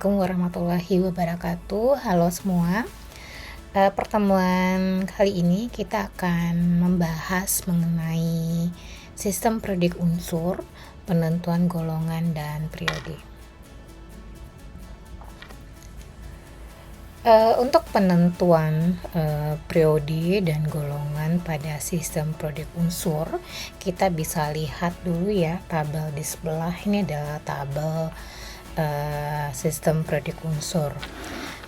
Assalamualaikum warahmatullahi wabarakatuh. Halo semua. Pertemuan kali ini kita akan membahas mengenai sistem periodik unsur, penentuan golongan dan periode. Untuk penentuan periode dan golongan pada sistem periodik unsur, kita bisa lihat dulu ya tabel di sebelah. Ini adalah tabel sistem periodik unsur.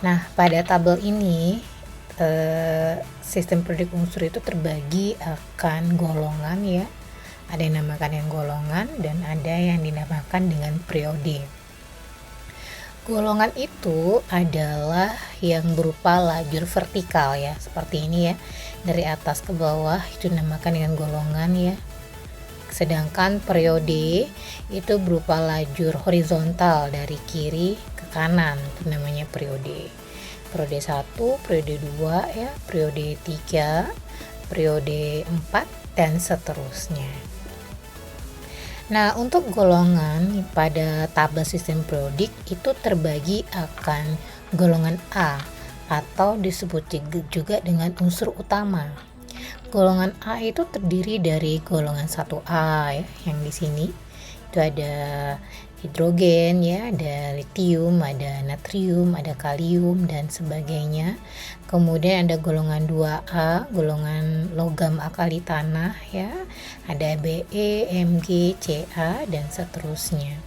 Nah, pada tabel ini sistem periodik unsur itu terbagi akan golongan ya. Ada yang dinamakan yang golongan dan ada yang dinamakan dengan periode. Golongan itu adalah yang berupa lajur vertikal ya, seperti ini ya. Dari atas ke bawah itu dinamakan dengan golongan ya. Sedangkan periode itu berupa lajur horizontal dari kiri ke kanan, itu namanya periode. Periode 1, periode 2 ya, periode 3, periode 4 dan seterusnya. Nah, untuk golongan pada tabel sistem periodik itu terbagi akan golongan A atau disebut juga dengan unsur utama. Golongan A itu terdiri dari golongan 1A ya, yang di sini itu ada hidrogen ya, ada litium, ada natrium, ada kalium dan sebagainya. Kemudian ada golongan 2A, golongan logam alkali tanah ya, ada Be, Mg, Ca dan seterusnya.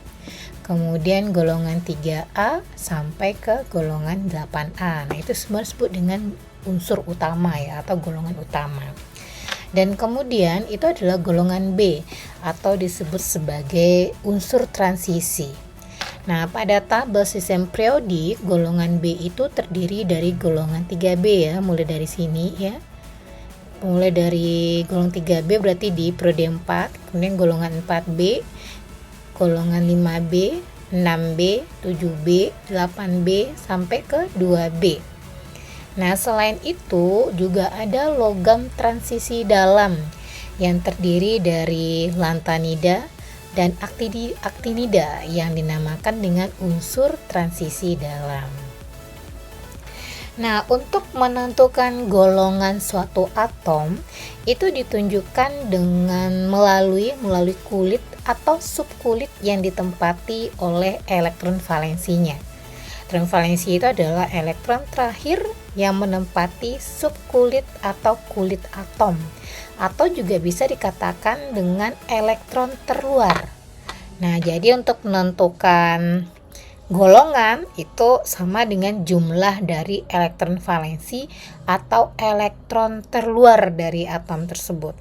Kemudian golongan 3A sampai ke golongan 8A. Nah, itu semua disebut dengan unsur utama ya atau golongan utama. Dan kemudian itu adalah golongan B atau disebut sebagai unsur transisi. Nah, pada tabel sistem periodik golongan B itu terdiri dari golongan 3B ya, mulai dari sini ya. Mulai dari golongan 3B berarti di periode 4, kemudian golongan 4B, golongan 5B, 6B, 7B, 8B sampai ke 2B. Nah, selain itu juga ada logam transisi dalam yang terdiri dari lantanida dan aktinida yang dinamakan dengan unsur transisi dalam. Nah, untuk menentukan golongan suatu atom itu ditunjukkan dengan melalui kulit atau subkulit yang ditempati oleh elektron valensinya. Elektron valensi itu adalah elektron terakhir yang menempati subkulit atau kulit atom, atau juga bisa dikatakan dengan elektron terluar. Nah, jadi untuk menentukan golongan itu sama dengan jumlah dari elektron valensi atau elektron terluar dari atom tersebut.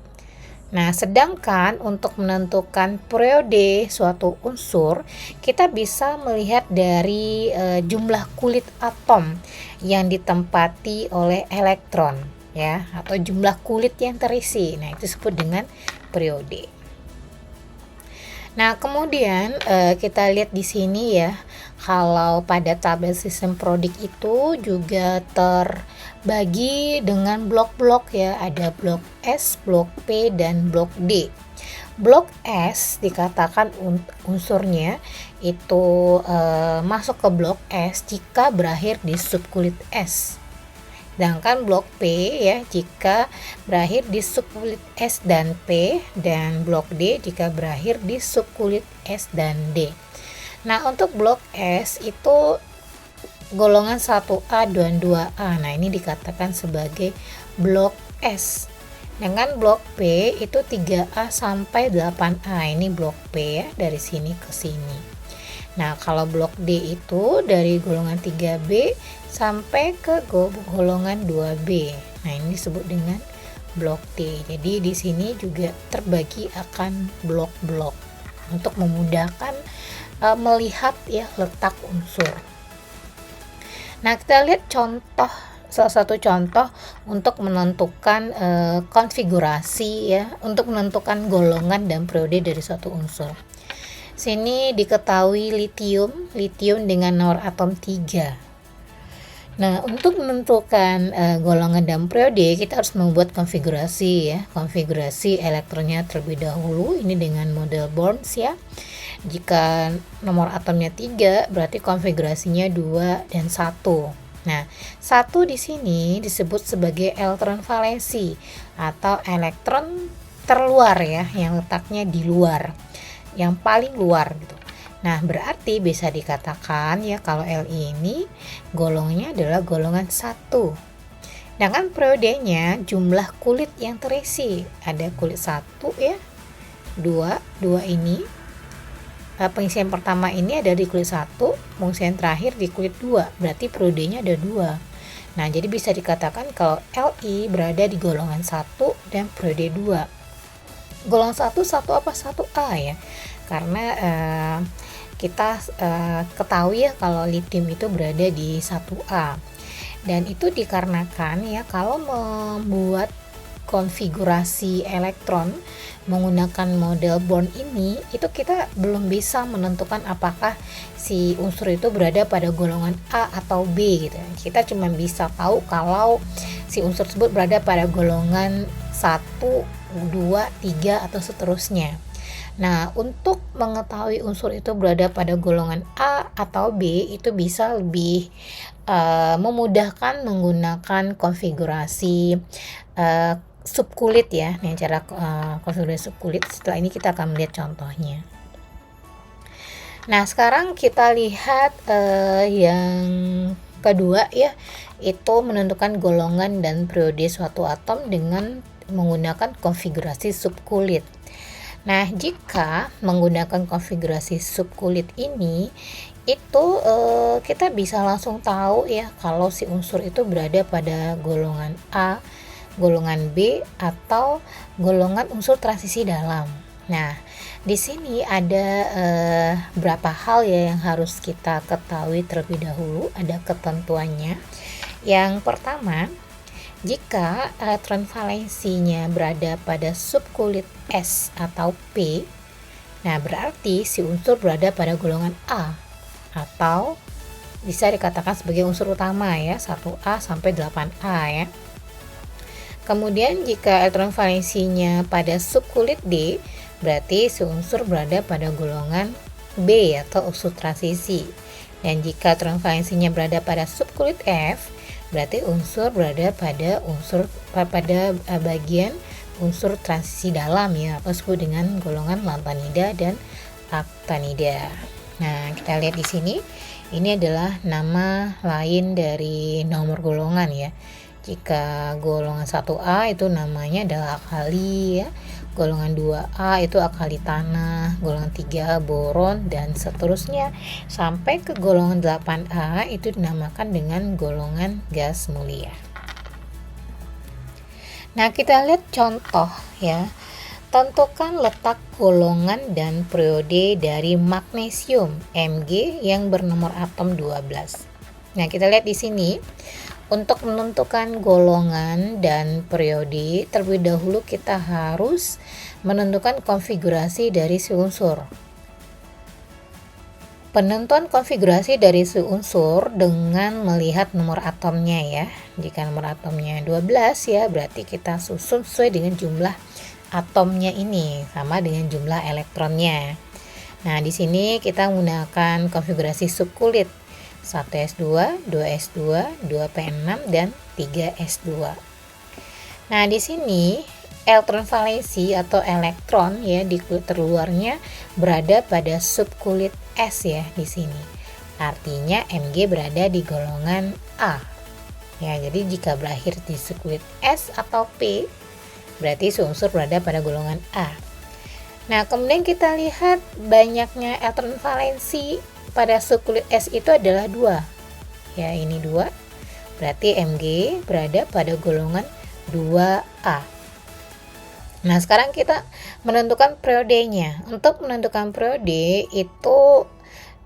Nah, sedangkan untuk menentukan periode suatu unsur, kita bisa melihat dari jumlah kulit atom yang ditempati oleh elektron ya, atau jumlah kulit yang terisi. Nah, itu disebut dengan periode. Nah, kemudian kita lihat di sini ya, kalau pada tabel sistem periodik itu juga terbagi dengan blok-blok ya, ada blok S, blok P, dan blok D. Blok S dikatakan unsurnya itu masuk ke blok S jika berakhir di subkulit S. Sedangkan blok P ya jika berakhir di subkulit S dan P, dan blok D jika berakhir di subkulit S dan D. Nah, untuk blok S itu golongan 1A dan 2A. Nah, ini dikatakan sebagai blok S. Dengan blok P itu 3A sampai 8A. Ini blok P ya, dari sini ke sini. Nah, kalau blok D itu dari golongan 3B sampai ke golongan 2B. Nah, ini disebut dengan blok D. Jadi di sini juga terbagi akan blok-blok untuk memudahkan melihat ya letak unsur. Nah, kita lihat salah satu contoh untuk menentukan konfigurasi ya, untuk menentukan golongan dan periode dari suatu unsur. Sini diketahui litium dengan nomor atom 3. Nah, untuk menentukan golongan dan periode, kita harus membuat konfigurasi ya, konfigurasi elektronnya terlebih dahulu. Ini dengan model Borns ya. Jika nomor atomnya 3, berarti konfigurasinya 2 dan 1. Nah, 1 di sini disebut sebagai elektron valensi atau elektron terluar ya, yang letaknya di luar, yang paling luar gitu. Nah, berarti bisa dikatakan ya kalau Li ini golongannya adalah golongan 1. Dengan periodenya jumlah kulit yang terisi, ada kulit 1 ya, 2 ini. Pengisian pertama ini ada di kulit 1, pengisian terakhir di kulit 2, berarti periodenya ada 2. Nah, jadi bisa dikatakan kalau Li berada di golongan 1 dan periode 2. Golongan 1 apa? 1A ya. Karena kita ketahui ya kalau lithium itu berada di 1A. Dan itu dikarenakan ya kalau membuat konfigurasi elektron menggunakan model Born ini, itu kita belum bisa menentukan apakah si unsur itu berada pada golongan A atau B gitu. Kita cuma bisa tahu kalau si unsur tersebut berada pada golongan 1, 2, 3 atau seterusnya. Nah, untuk mengetahui unsur itu berada pada golongan A atau B itu bisa lebih memudahkan menggunakan konfigurasi subkulit ya. Nih cara konfigurasi subkulit. Setelah ini kita akan melihat contohnya. Nah, sekarang kita lihat yang kedua ya, itu menentukan golongan dan periode suatu atom dengan menggunakan konfigurasi subkulit. Nah, jika menggunakan konfigurasi subkulit ini, itu kita bisa langsung tahu ya kalau si unsur itu berada pada golongan A, golongan B, atau golongan unsur transisi dalam. Nah, di sini ada beberapa hal ya yang harus kita ketahui terlebih dahulu, ada ketentuannya. Yang pertama, jika elektron valensinya berada pada subkulit S atau P, nah berarti si unsur berada pada golongan A atau bisa dikatakan sebagai unsur utama ya, 1A sampai 8A ya. Kemudian jika elektron valensinya pada subkulit D, berarti si unsur berada pada golongan B atau unsur transisi. Dan jika elektron valensinya berada pada subkulit F, berarti unsur berada pada bagian unsur transisi dalam ya, atau disebut dengan golongan lantanida dan aktinida. Nah, kita lihat di sini, ini adalah nama lain dari nomor golongan ya. Jika golongan 1A itu namanya adalah alkali ya, golongan 2A itu alkali tanah, golongan 3 boron, dan seterusnya sampai ke golongan 8A itu dinamakan dengan golongan gas mulia. Nah, kita lihat contoh ya. Tentukan letak golongan dan periode dari magnesium Mg yang bernomor atom 12. Nah, kita lihat di sini. Untuk menentukan golongan dan periode, terlebih dahulu kita harus menentukan konfigurasi dari si unsur. Penentuan konfigurasi dari si unsur dengan melihat nomor atomnya ya. Jika nomor atomnya 12 ya, berarti kita susun sesuai dengan jumlah atomnya ini sama dengan jumlah elektronnya. Nah, di sini kita menggunakan konfigurasi subkulit. 1s2, 2s2, 2p6 dan 3s2. Nah, di sini elektron valensi atau elektron ya di kulit terluarnya berada pada subkulit S ya di sini. Artinya Mg berada di golongan A. Ya, jadi jika berakhir di subkulit S atau P, berarti unsur berada pada golongan A. Nah, kemudian kita lihat banyaknya elektron valensi pada subkulit S itu adalah 2. Ya, ini 2. Berarti Mg berada pada golongan 2A. Nah, sekarang kita menentukan periodenya. Untuk menentukan periode itu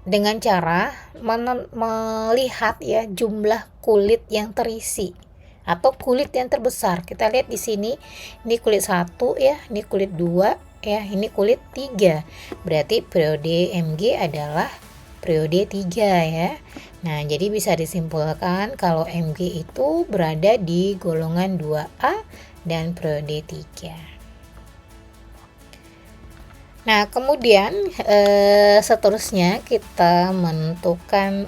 dengan cara melihat ya jumlah kulit yang terisi atau kulit yang terbesar. Kita lihat di sini, ini kulit 1 ya, ini kulit 2 ya, ini kulit 3. Berarti periode Mg adalah periode 3 ya. Nah, jadi bisa disimpulkan kalau Mg itu berada di golongan 2A dan periode 3. Nah, kemudian seterusnya kita menentukan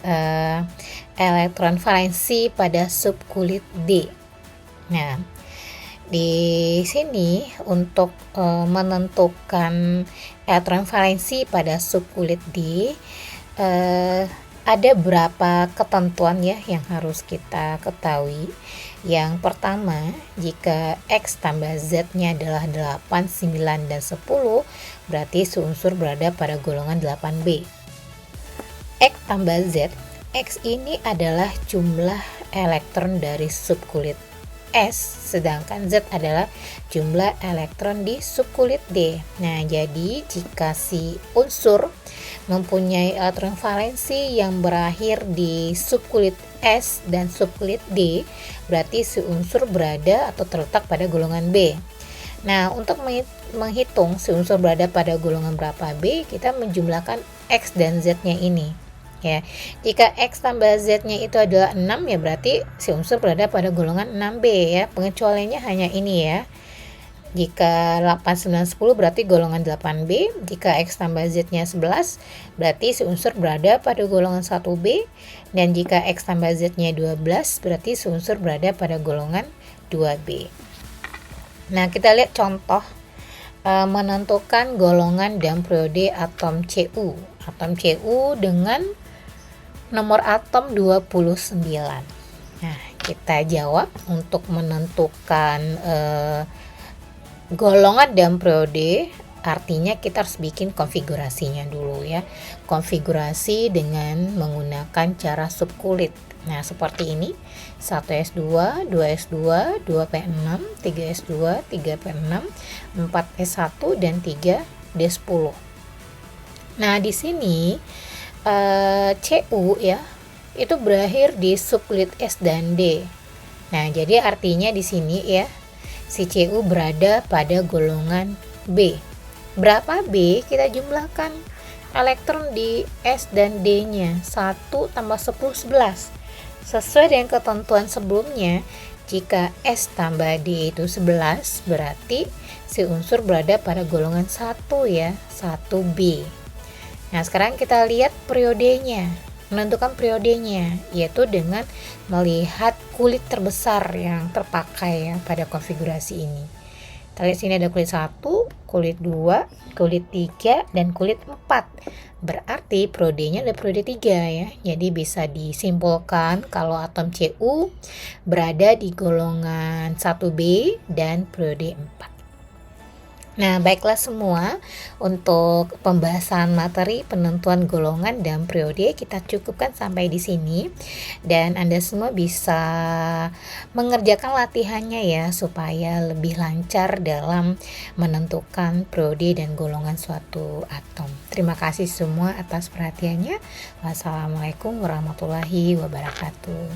elektron valensi pada subkulit D. Nah, di sini untuk menentukan elektron valensi pada subkulit D, ada berapa ketentuan ya yang harus kita ketahui. Yang pertama, jika X tambah Z-nya adalah 8, 9, dan 10, berarti seunsur berada pada golongan 8B. X tambah Z, X ini adalah jumlah elektron dari subkulit S, sedangkan Z adalah jumlah elektron di subkulit D. Nah, jadi jika si unsur mempunyai elektron valensi yang berakhir di subkulit S dan subkulit D, berarti si unsur berada atau terletak pada golongan B. Nah, untuk menghitung si unsur berada pada golongan berapa B, kita menjumlahkan X dan Z-nya ini. Ya, jika X tambah Z-nya itu adalah 6, ya berarti si unsur berada pada golongan 6B ya. Pengecualiannya hanya ini ya. Jika 8, 9, 10 berarti golongan 8B. Jika X tambah Z-nya 11, berarti si unsur berada pada golongan 1B. Dan jika X tambah Z-nya 12, berarti si unsur berada pada golongan 2B. Nah, kita lihat contoh menentukan golongan dan periode atom Cu. Atom Cu dengan nomor atom 29. Nah, kita jawab untuk menentukan golongan dan periode, artinya kita harus bikin konfigurasinya dulu ya. Konfigurasi dengan menggunakan cara subkulit. Nah, seperti ini. 1s2, 2s2, 2p6, 3s2, 3p6, 4s1 dan 3d10. Nah, di sini Cu ya, itu berakhir di subkulit S dan D. Nah, jadi artinya di sini ya, si Cu berada pada golongan B. Berapa B? Kita jumlahkan elektron di S dan D-nya. 1 tambah 10, 11. Sesuai dengan ketentuan sebelumnya, jika S tambah D itu 11, berarti si unsur berada pada golongan 1 ya, 1B. Nah, sekarang kita lihat periodenya. Menentukan periodenya, yaitu dengan melihat kulit terbesar yang terpakai ya pada konfigurasi ini. Kita lihat sini ada kulit 1, kulit 2, kulit 3, dan kulit 4. Berarti periodenya ada periode 3 ya. Jadi bisa disimpulkan kalau atom Cu berada di golongan 1B dan periode 4. Nah, baiklah semua, untuk pembahasan materi penentuan golongan dan periode kita cukupkan sampai di sini, dan Anda semua bisa mengerjakan latihannya ya supaya lebih lancar dalam menentukan periode dan golongan suatu atom. Terima kasih semua atas perhatiannya. Wassalamualaikum warahmatullahi wabarakatuh.